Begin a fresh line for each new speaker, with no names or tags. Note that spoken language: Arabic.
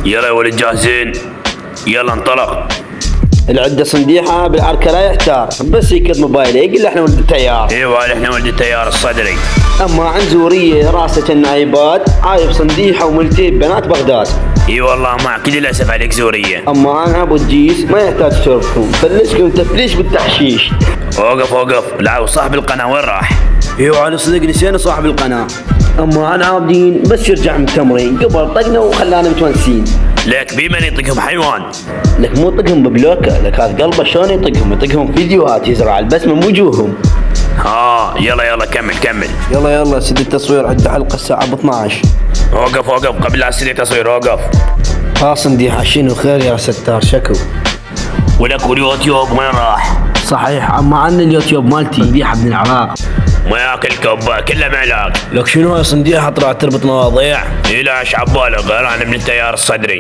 يلا يا ولد جاهزين؟ يلا انطلق.
العدة صنديحة بالعركة لا يحتار، بس يكد موبايله يقول احنا ولد التيار.
ايوه احنا ولد التيار الصدري.
اما عن زورية راسه كان عيباد، عايب صنديحة وملتين بنات بغداد.
اي والله معك للاسف عليك زورية.
اما عن ابو الجيس ما يحتاج تشرفكم، فلشكم تفليش بالتحشيش.
وقف لا وصاحب القناة وين راح؟
ايوه على صدق نسينا صاحب القناة. اما عن عابدين بس يرجع من التمرين قبل طقنا وخلانا متونسين.
لك بمن يطقهم حيوان؟
لك مو طقهم ببلوكه، لك هذا قلبه شلون يطقهم فيديوهات يزرع البسمة من وجوههم.
يلا كمل.
يلا سد التصوير، عد حلقة الساعة ب 12.
وقف قبل لا تسوي تصوير وقف.
صنديحة شنو خير يا ستار شكو.
ولك واليوتيوب وين راح؟
صحيح اما عن اليوتيوب مالتي صنديحة ابن العراق
ما ياكل كوبا كله معلاق.
لك شنو هاي صنديحة طلعت تربط مواضيع؟
لا ايش عبالك غير انا من التيار الصدري.